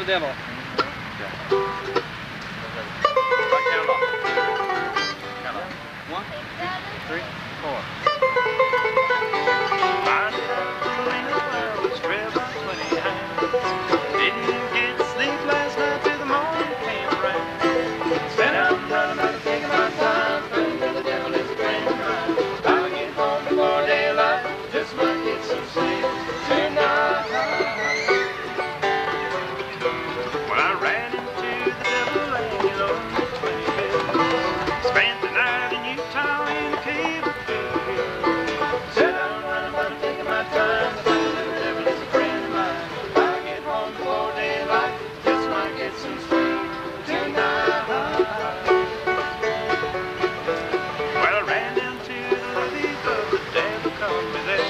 the devil. Count off. Count off. 1, 2, 3, 4. Didn't get sleep last night till the morning came around. Spent out running, but taking my time. Friend of the devil is a friend of mine. I'll get home before daylight. Just might get some sleep tonight. Well, I ran into the devil and he loaned me 20 bills. Spent the night in Utah in a cave of fish. Said I'm running, but I'm taking my time. Friend of the devil is a friend of mine. I'll get home before daylight. Just might get some sleep tonight. Well, I ran down to the levee, but the devil caught me there.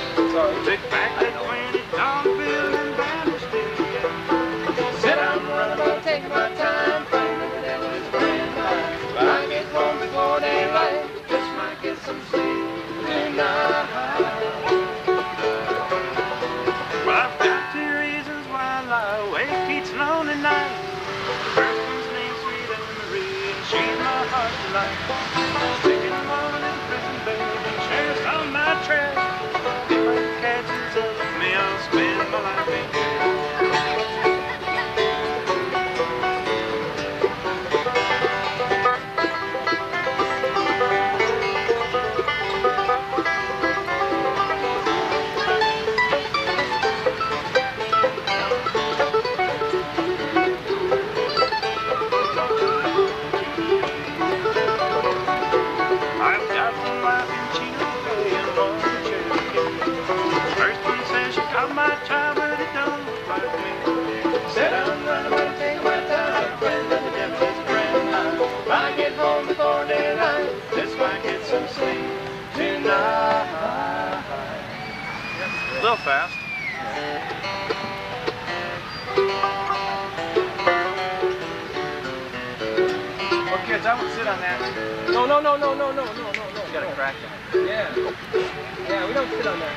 Took back that $20 bill and vanished in the air. Said I'm running, but I'm taking my time. Friend of the devil is a friend of mine. I'll get home before daylight. Just might get some sleep tonight. Well, I've got 2 reasons why I lie awake each lonely night. First one's named Sweet Anne Marie, and she's my heart's delight. Second one in prison, baby, sheriff's on my track. If I catches up with me, I'll spend my life in jail. I've got one wife in Chino Bay and one in Cherokee. First one says she got my child, but it don't look like me. Said I'm running, but I'm taking my time. Friend of the devil is a friend of mine. If I get home before daylight, just might get some sleep tonight. A little fast. Well, kids, I would sit on that. No. You gotta crack it. Yeah. Yeah, we don't sit on that.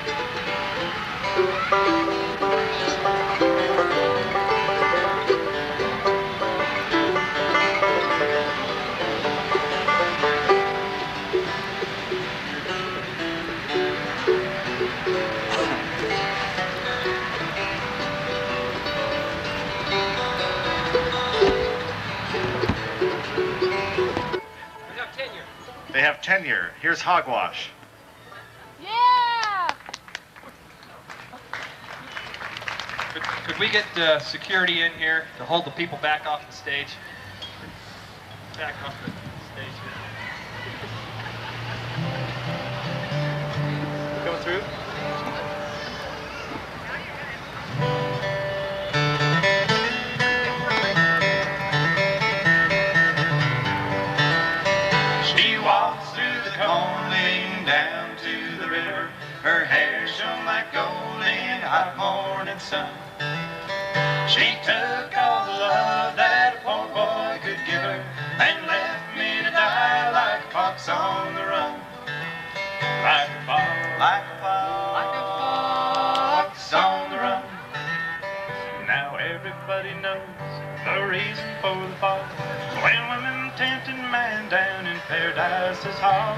We have tenure. They have tenure. Here's Hawgwash. Yeah! Could we get security in here to hold the people back off the stage? Back off the stage. Coming through? She walks through the corn leading down to the river. Her hair shone like gold in hot morning sun. She took all the love that a poor boy could give her and left me to die like a fox on the run. Like a fox on the run. Now everybody knows the reason for the fall. When women tempted man down in Paradise's hall.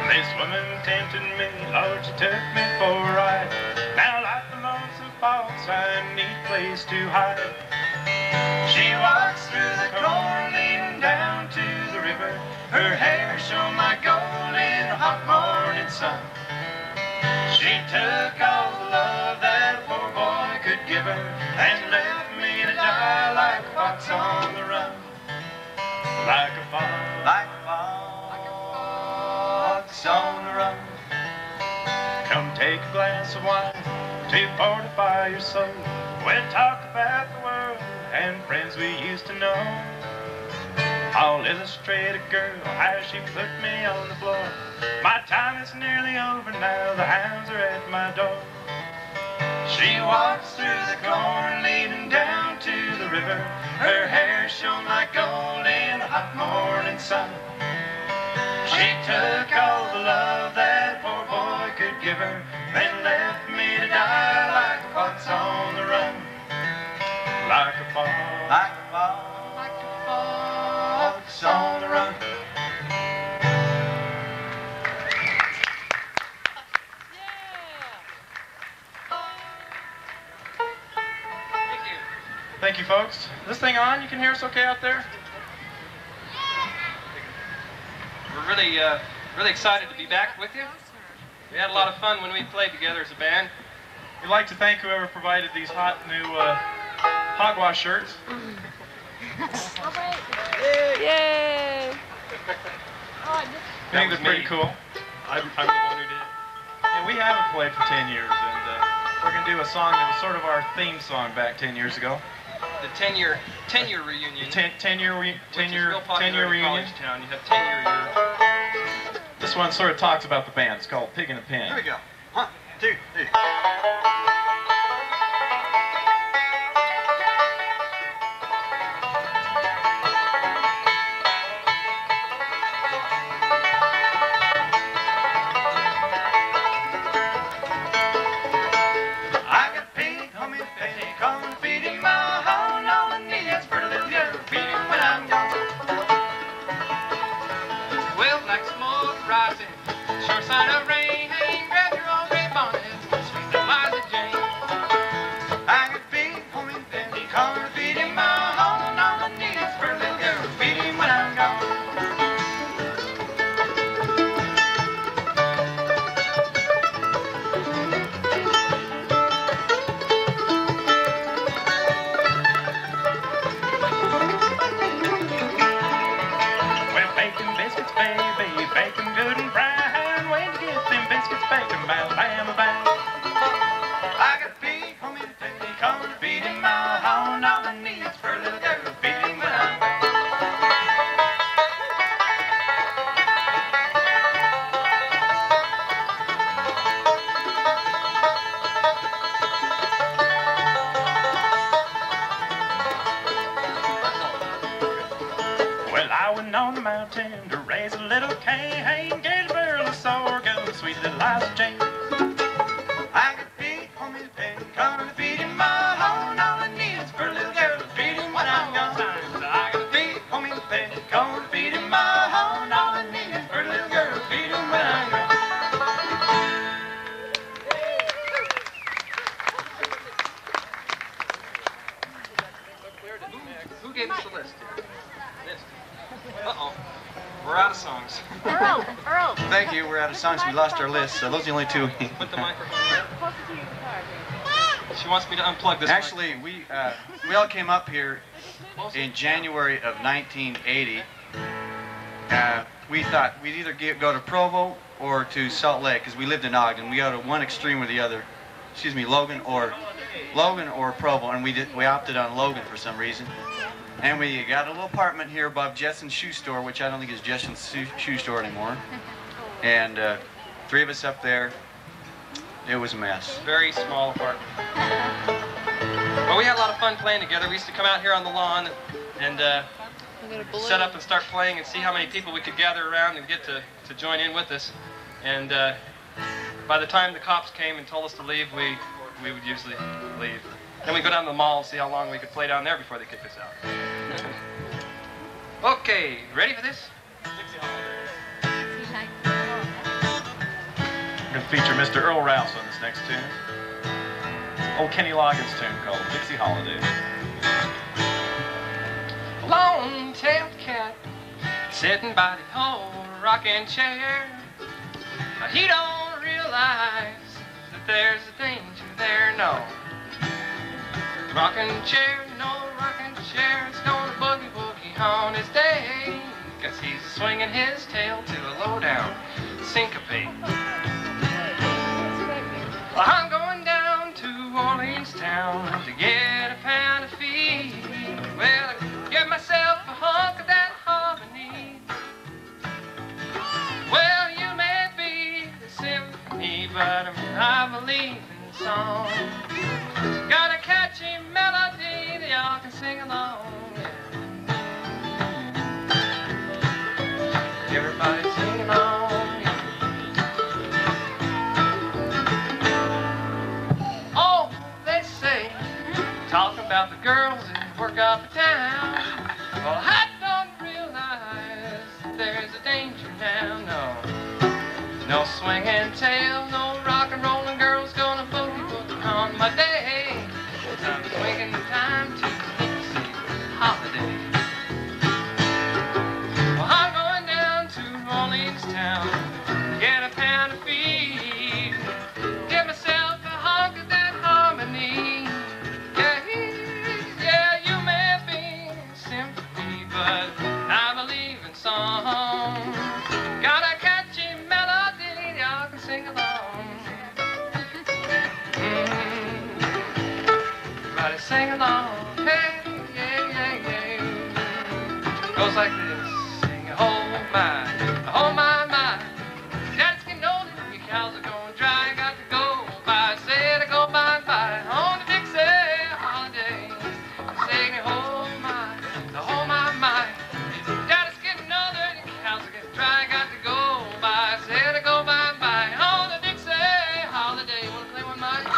This woman tempted me, Lord, she took me for a ride. Now like the lonesome fox, I need a place to hide. She walks through the corn leading down to the river. Her hair shone like gold in the hot morning sun. She took all the love that a poor boy could give her and left me to die like a fox on the run. Like a fox on the run. Come take a glass of wine to fortify your soul. We'll talk about the world and friends we used to know. I'll illustrate a girl, how she put me on the floor. My time is nearly over now, the hounds are at my door. She walks through the corn leading down to the river. Her hair shone like gold in the hot morning sun. She took all the love that a poor boy could give her, then left me to die like a fox on the run. Like a Thank you, folks. Is this thing on? You can hear us okay out there? We're really excited to be back with you. We had a lot of fun when we played together as a band. We'd like to thank whoever provided these hot new Hawgwash shirts. Yay! I think they're pretty cool. I'm the one who did. And we haven't played for 10 years, and we're going to do a song that was sort of our theme song back 10 years ago. The 10-year reunion. 10-year reunion. College town. You have 10-year year. This one sort of talks about the band. It's called Pig in a Pen. Here we go. 1, 2, 3. On the mountain to raise a little cane, get a barrel of sorghum, sweet little Liza Jane. I got pig on me pen, come to feed him my home. All I need is for a little girl to feed him when I'm gone. I got pig on me pen, come to feed him my home. All I need is for a little girl to feed him when I'm gone. Who gave us the list here? Uh-oh. We're out of songs. Earl! Thank you. We're out of songs. We lost our list. So those are the only two. Put the microphone there. She wants me to unplug this. Actually, we all came up here in January of 1980. We thought we'd either go to Provo or to Salt Lake because we lived in Ogden. We go to one extreme or the other. Excuse me, Logan or Provo, and we opted on Logan for some reason. And we got a little apartment here above Jetson's shoe store, which I don't think is Jetson's shoe store anymore. And 3 of us up there. It was a mess. Very small apartment. But we had a lot of fun playing together. We used to come out here on the lawn and set up and start playing and see how many people we could gather around and get to join in with us. And by the time the cops came and told us to leave, we would usually leave. Then we'd go down to the mall and see how long we could play down there before they kicked us out. Okay, ready for this? Dixie Holidays. We're going to feature Mr. Earl Rouse on this next tune. Old Kenny Loggins tune called Dixie Holidays. Long-tailed cat sitting by the old rocking chair. He don't realize that there's a danger there, no. Rocking chair, no rocking chair, it's gonna boogie woogie on his day. Guess he's swinging his tail to a low-down syncopate. I'm going down to Orleans town to get a pound of feed. Well, I get myself a hunk of that harmony. Well, you may be the symphony, but I believe in song. Got a catchy melody that y'all can sing along. Everybody sing along. Oh, they say, talking about the girls that work up in town. Well, I don't realize that there's a danger now, no. No swinging tail, no rock and rollin' girls gonna boogie woogie on my day. I'm swinging time to sing along. Hey, yeah, yeah, yeah. Goes like this. Sing, oh my. Daddy's getting older, your cows are going dry. Got to go by, said I go bye on the Dixie Holidays. Sing, oh my. Daddy's getting older, your cows are getting dry. Got to go by, said I go bye on the Dixie Holiday. Wanna play one, Mike?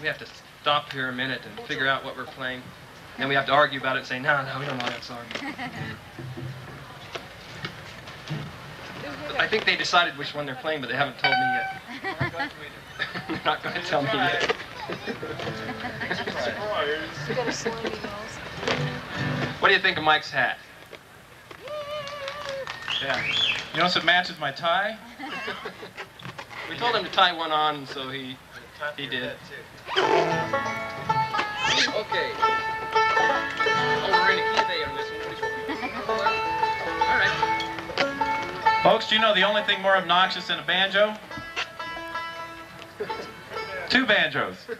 We have to stop here a minute and figure out what we're playing. Then we have to argue about it and say, no, we don't know that song. I think they decided which one they're playing, but they haven't told me yet. They're not going to tell me yet. What do you think of Mike's hat? Yeah. You notice it matches my tie? We told him to tie one on, and so he did. Okay. Oh, we're in a key of A on this one. All right. Folks, do you know the only thing more obnoxious than a banjo? Two banjos. We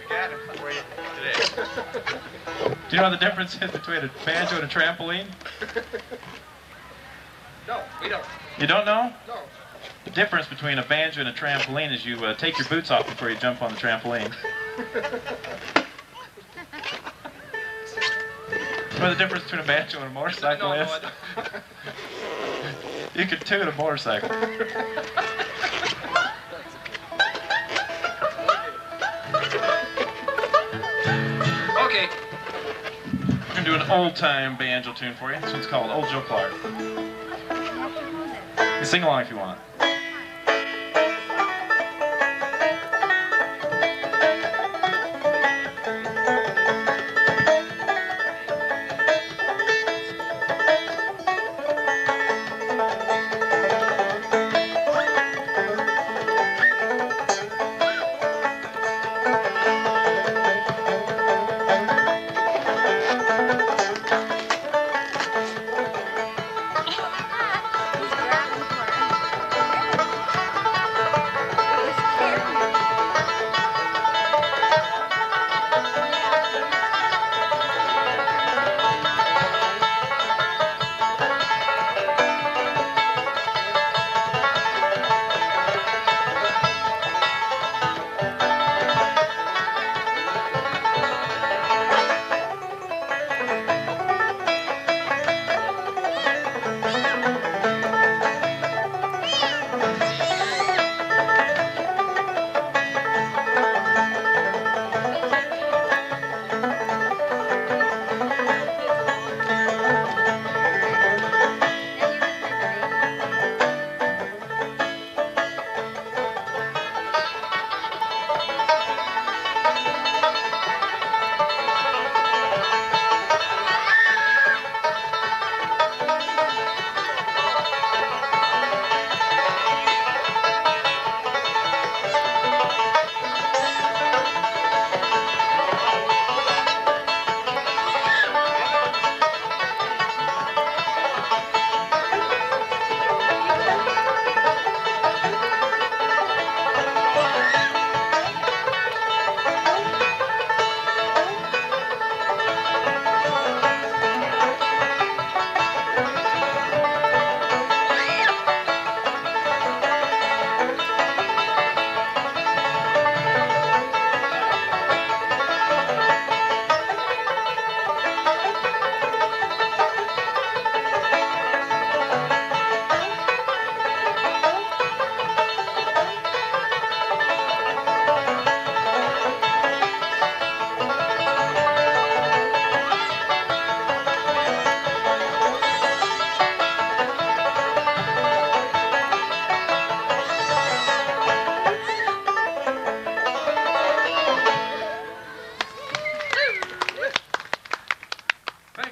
got it for you today. Do you know what the difference is between a banjo and a trampoline? No, we don't. You don't know? No. The difference between a banjo and a trampoline is you take your boots off before you jump on the trampoline. What the difference between a banjo and a motorcycle is? You can toot a motorcycle. Okay. We're going to do an old-time banjo tune for you. This one's called Old Joe Clark. You sing along if you want.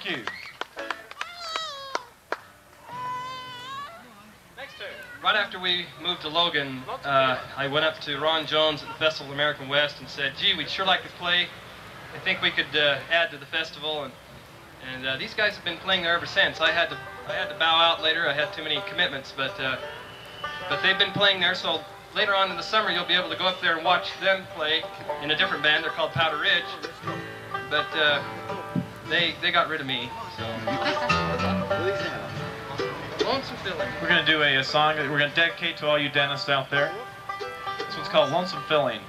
you. Right after we moved to Logan, I went up to Ron Jones at the Festival of American West and said, gee, we'd sure like to play. I think we could add to the festival. And these guys have been playing there ever since. I had to bow out later. I had too many commitments, but they've been playing there. So later on in the summer, you'll be able to go up there and watch them play in a different band. They're called Powder Ridge, but they got rid of me. So. Lonesome Filling. We're going to do a song that we're going to dedicate to all you dentists out there. This one's called Lonesome Filling.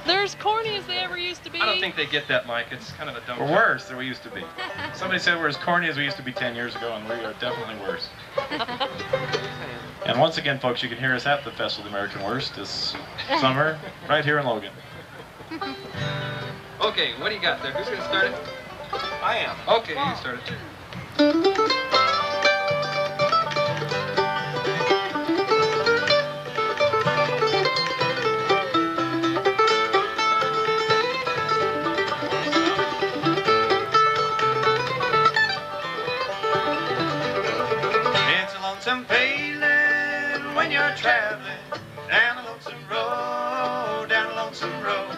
They're as corny as they ever used to be. I don't think they get that, Mike. It's kind of a dumb We're joke. worse than we used to be. Somebody said we're as corny as we used to be 10 years ago, and we are definitely worse. And once again, folks, you can hear us at the Festival of the American Worst this summer, right here in Logan. Okay, what do you got there? Who's going to start it? I am. Okay, you start it. It's a lonesome feeling when you're traveling down a lonesome road, down a lonesome road.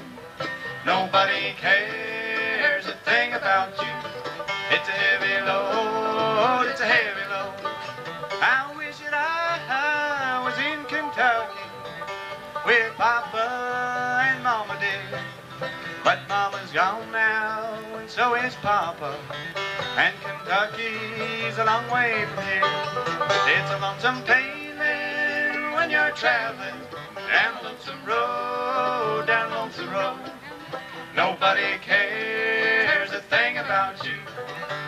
Nobody cares a thing about you. It's a heavy load, it's a heavy load. I wish that I was in Kentucky with Papa and Mama did. But Mama's gone now, and so is Papa. And Kentucky's a long way from here. It's a lonesome feeling when you're traveling down a lonesome road, down a lonesome road. Nobody cares a thing about you.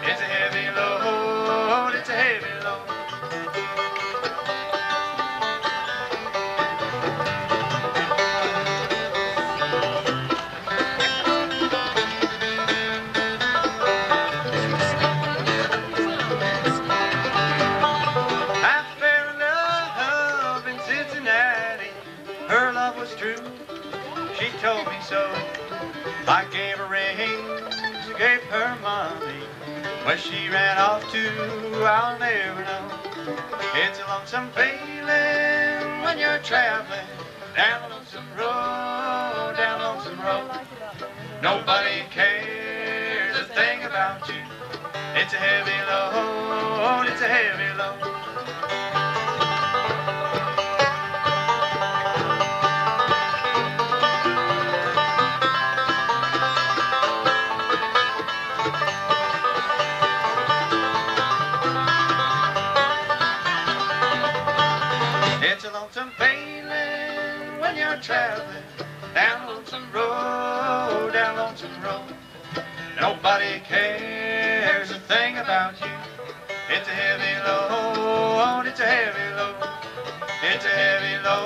It's a heavy load, it's a heavy load. I fell in love in Cincinnati. Her love was true. She told me so. I gave her rings, gave her money. Where she ran off to, I'll never know. It's a lonesome feeling when you're traveling down a lonesome road, down a lonesome road. Nobody cares a thing about you. It's a heavy load, it's a heavy load. It's a lonesome feeling when you're traveling down a lonesome road, down a lonesome road. Nobody cares a thing about you. It's a heavy load, it's a heavy load. It's a heavy load.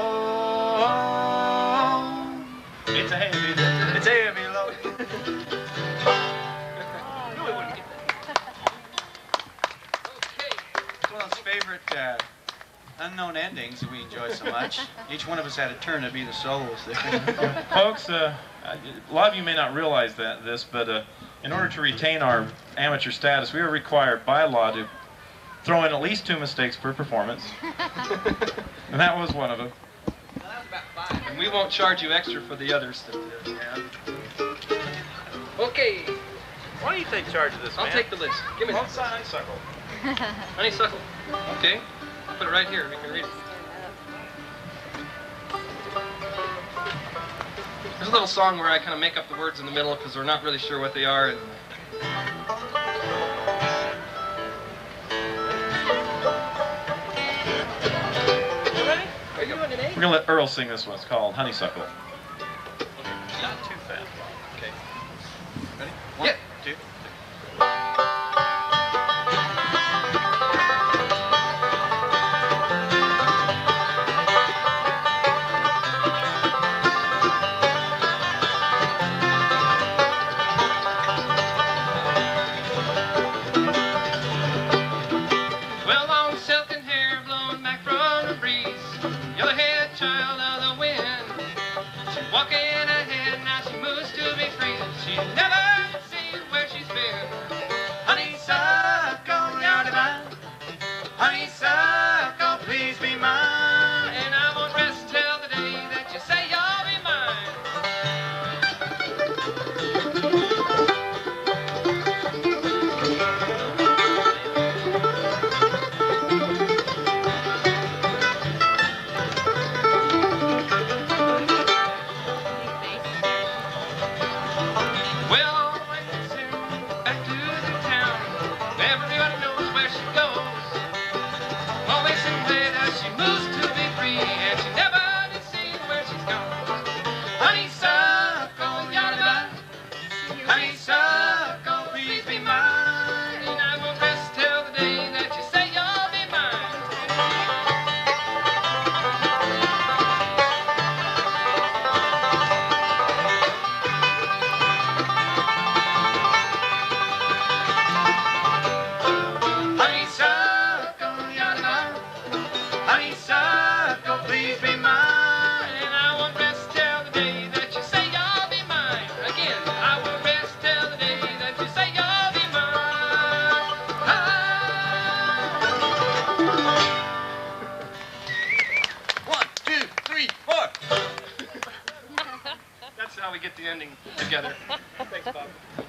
It's a heavy load. It's a heavy load. It's one of those favorite unknown endings that we enjoy so much. Each one of us had a turn to be the soloist there. Folks, a lot of you may not realize this, but in order to retain our amateur status, we are required by law to throw in at least 2 mistakes per performance. And that was one of them. And we won't charge you extra for the others. Okay, Why don't you take charge of this, man? I'll take the list. Give me that. Honeysuckle. Honeysuckle. Okay, I'll put it right here. We can read it. There's a little song where I kind of make up the words in the middle because we're not really sure what they are. And Are you doing an eight? We're going to let Earl sing this one. It's called Honeysuckle. Not too fast. Okay. Ready? Yeah. 2. well, long silken hair blown back from the breeze. You're the head child of the wind. She's walking ahead, now she moves to be free. Well, I send back to the town. Everybody knows where she goes. Always in bed as she moves to be free, and she never did see where she's gone. Honeysuckle, yada, honeysuckle, please be mine. And I won't rest till the day that you say you'll be mine. Honeysuckle, yada, honeysuckle, please be mine. And I won't rest till the day that you say you'll be mine. Again, I won't rest till the day that you say you'll be mine. One, two, three, four. That's how we get the ending together. Thanks, Bob.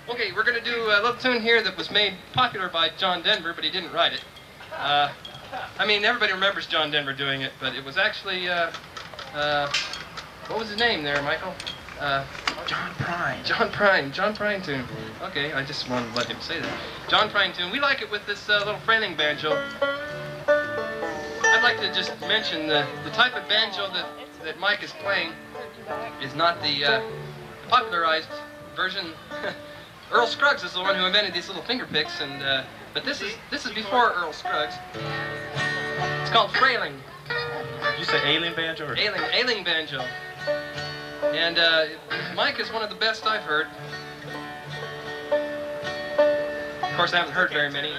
Okay, we're going to do a little tune here that was made popular by John Denver, but he didn't write it. I mean, everybody remembers John Denver doing it, but it was actually, what was his name there, Michael? John Prine. John Prine tune. Okay, I just wanted to let him say that. John Prine tune. We like it with this little frailing banjo. I'd like to just mention the type of banjo that Mike is playing is not the popularized version. Earl Scruggs is the one who invented these little finger picks, and but this is before Earl Scruggs. It's called frailing. Did you say alien banjo? Or? Ailing banjo. And Mike is one of the best I've heard. Of course, I haven't heard very many.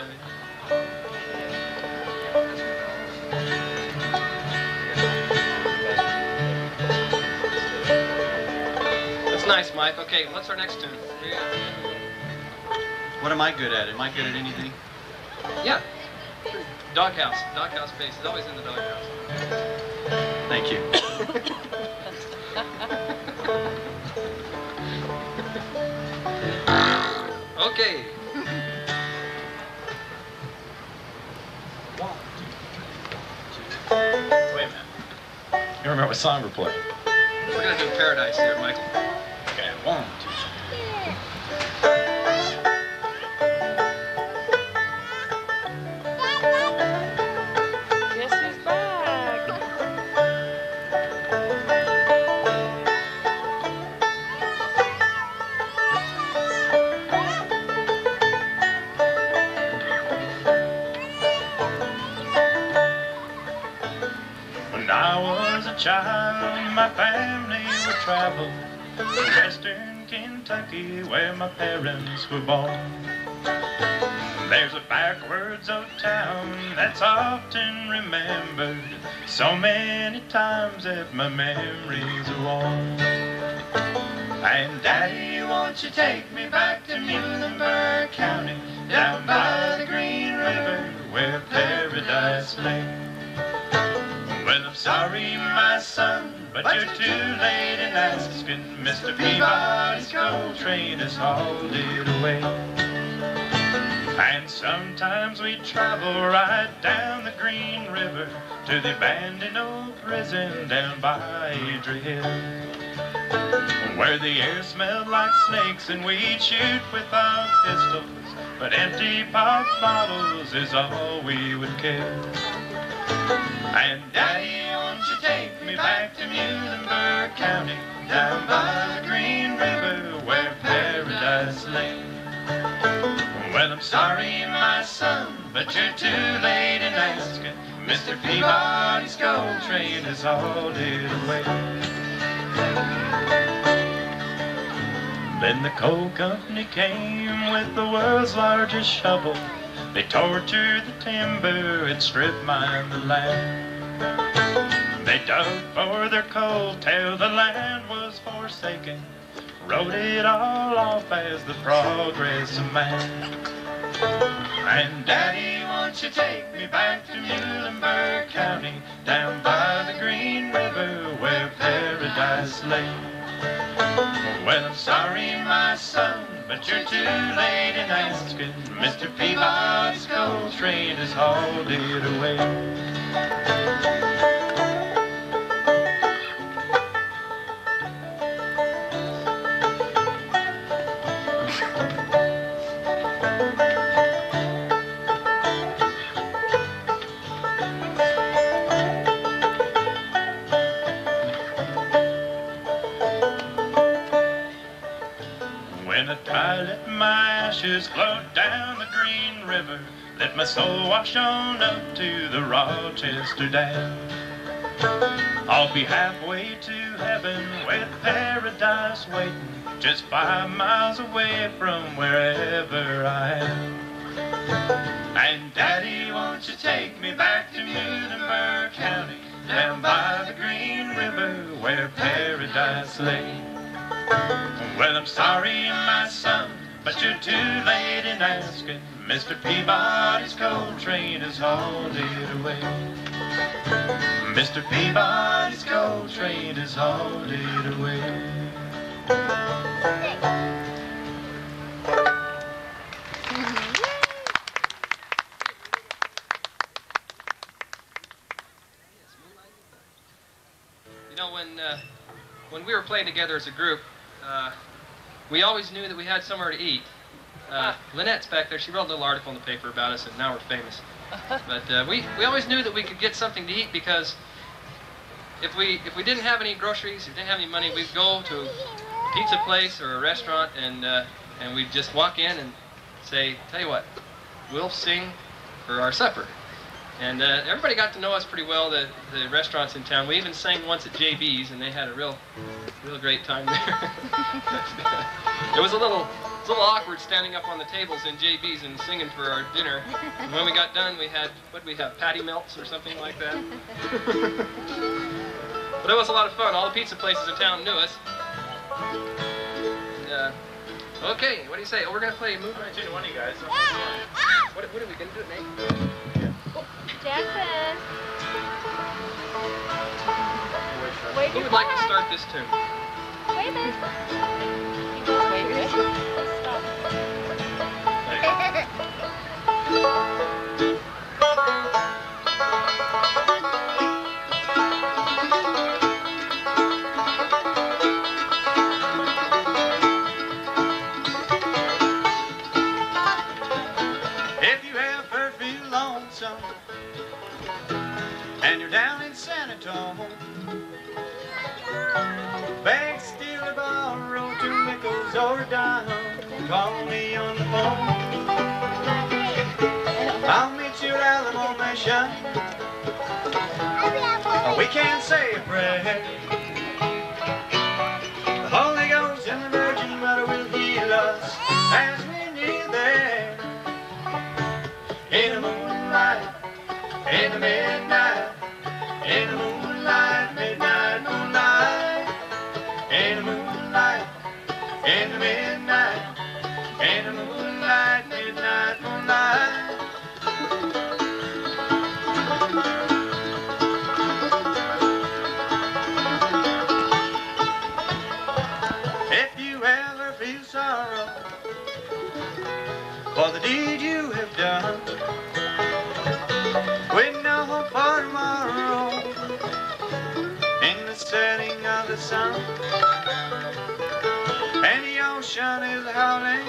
That's nice, Mike. Okay, what's our next tune? What am I good at? Am I good at anything? Yeah. Doghouse. Doghouse bass. It's always in the doghouse. Thank you. Okay. Wait a minute. You remember what song we're playing? We're going to do Paradise here, Michael. Okay, 1, 2, 3. Guess who's back? When I was a child, my family would travel to western Kentucky, where my parents were born. There's a backwards old town that's often remembered, so many times that my memories are worn. And Daddy, won't you take me back to Muhlenberg County, down by the Green River, where paradise lay? Well, I'm sorry, my son, but you're too late in asking. Mr. Peabody's coal train has hauled it away. And sometimes we travel right down the Green River to the abandoned old prison down by Adria Hill, where the air smelled like snakes and we'd shoot with our pistols, but empty pop bottles is all we would kill. And Daddy, won't you take me back to Muhlenberg County, down by the Green River, where paradise lay? Well, I'm sorry, my son, but you're too late in asking. Mr. Peabody's gold train has hauled it away. Then the coal company came with the world's largest shovel. They tortured the timber and strip mined the land. They dug for their coal till the land was forsaken, wrote it all off as the progress of man. And Daddy, won't you take me back to Muhlenberg County, down by the Green River, where paradise lay? Well, I'm sorry, my son, but you're too late in asking. Mr. Peabody's coal train has hauled it away. When I die, let my ashes float down the green river. Let my soul wash on up to the Rochester Dam. I'll be halfway to heaven with paradise waiting, just 5 miles away from wherever I am. And Daddy, won't you take me back to Muhlenberg County, down by the Green River where paradise lay? Well, I'm sorry, my son, but you're too late in asking. Mr. Peabody's coal train has hauled it away. Mr. Peabody's coal train has hauled it away. You know, when we were playing together as a group, we always knew that we had somewhere to eat. Lynette's back there. She wrote a little article in the paper about us, and now we're famous. But we always knew that we could get something to eat, because if we didn't have any groceries, if we didn't have any money, we'd go to a pizza place or a restaurant, and we'd just walk in and say, "Tell you what, we'll sing for our supper." And everybody got to know us pretty well, the restaurants in town. We even sang once at JB's, and they had a real great time there. It was a little awkward standing up on the tables in JB's and singing for our dinner. And when we got done, we had, what did we have, patty melts or something like that? But it was a lot of fun. All the pizza places in town knew us. And, okay, what do you say? Oh, we're going to play Move Right to one of you guys. What are we going to do, Nate? Jackson. Who would like to start this tune? Wait a minute. You just wave your stop. If you ever feel lonesome and you're down in San Antonio, beg, steal, or borrow 2 nickels or a dime, call me on the phone. I'll meet you at Alamo Mission. We can say a prayer. The Holy Ghost and the Virgin Mother will heal us as we kneel there. In the moonlight, in the midnight, in the moonlight, midnight moonlight, in the moonlight, in the midnight, in the moonlight, midnight moonlight. If you ever feel sorrow for the deed you have done, with no hope for tomorrow, in the setting of the sun, and the ocean is howling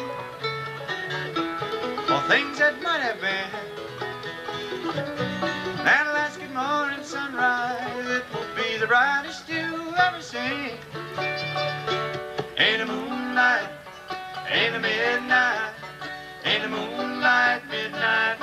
for things that might have been. That last good morning sunrise, it will be the brightest you ever seen. In the moonlight, in the midnight, in the moonlight, midnight